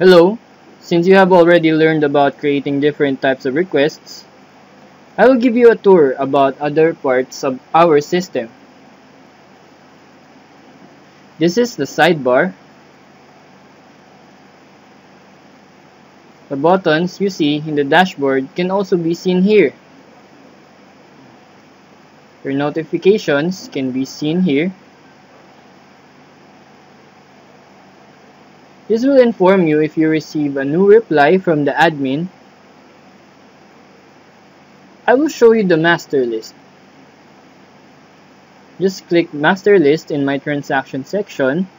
Hello, since you have already learned about creating different types of requests, I will give you a tour about other parts of our system. This is the sidebar. The buttons you see in the dashboard can also be seen here. Your notifications can be seen here. This will inform you if you receive a new reply from the admin. I will show you the master list. Just click master list in my transaction section.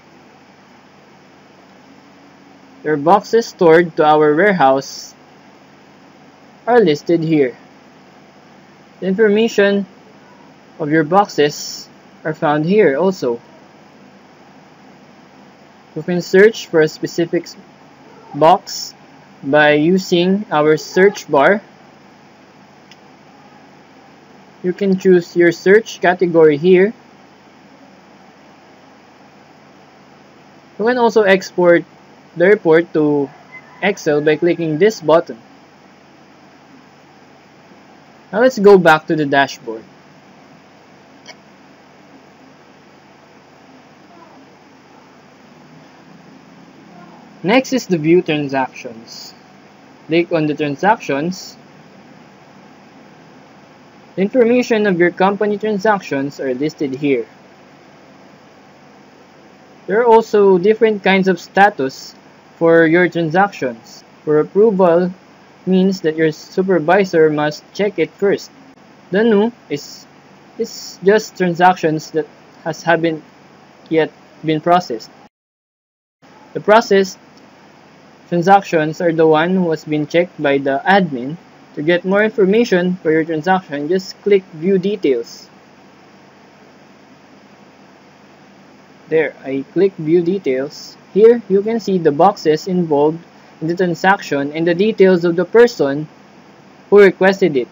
Your boxes stored to our warehouse are listed here. The information of your boxes are found here also. You can search for a specific box by using our search bar. You can choose your search category here. You can also export the report to Excel by clicking this button. Now let's go back to the dashboard. Next is the View Transactions. Click on the transactions. The information of your company transactions are listed here. There are also different kinds of status for your transactions. For approval means that your supervisor must check it first. The new is just transactions that haven't yet been processed. The processed transactions are the one who has been checked by the admin. To get more information for your transaction, just click View Details. There, I click View Details. Here, you can see the boxes involved in the transaction and the details of the person who requested it.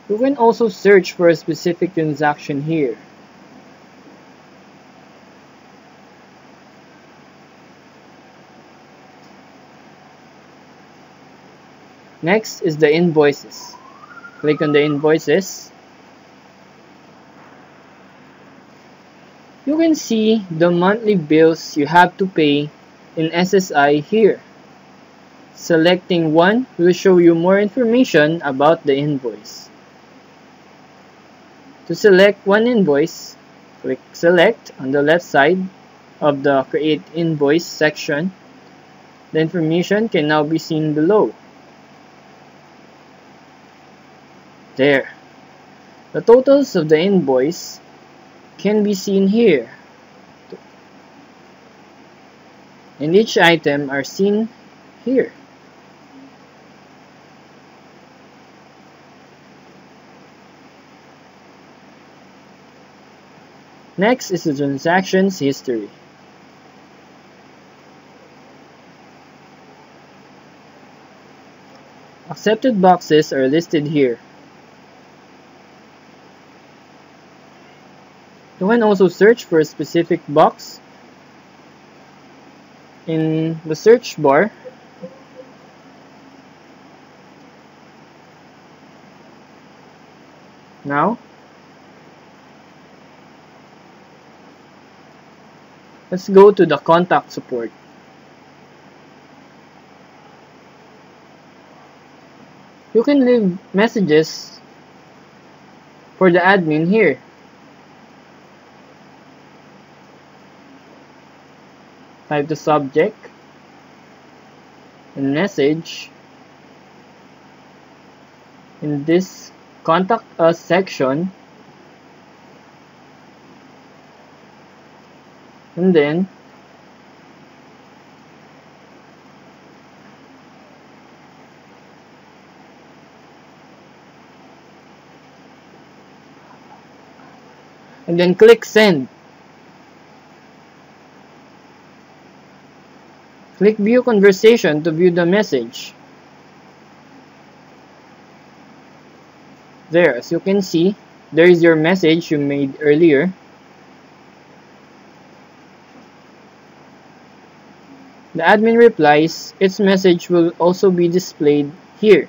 You can also search for a specific transaction here. Next is the invoices. Click on the invoices. You can see the monthly bills you have to pay in SSI here. Selecting one will show you more information about the invoice. To select one invoice, click Select on the left side of the Create Invoice section. The information can now be seen below. There. The totals of the invoice can be seen here. And each item are seen here. Next is the transactions history. Accepted boxes are listed here. You can also search for a specific box in the search bar. Now, let's go to the contact support. You can leave messages for the admin here. Type the subject and message in this Contact Us section, and then click Send. Click View Conversation to view the message. There, as you can see, there is your message you made earlier. The admin replies, its message will also be displayed here.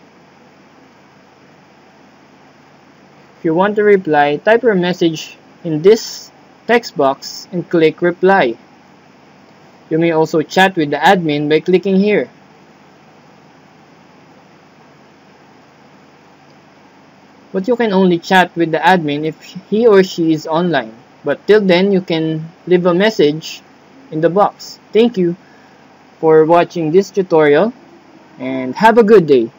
If you want to reply, type your message in this text box and click reply. You may also chat with the admin by clicking here. But you can only chat with the admin if he or she is online. But till then, you can leave a message in the box. Thank you for watching this tutorial and have a good day.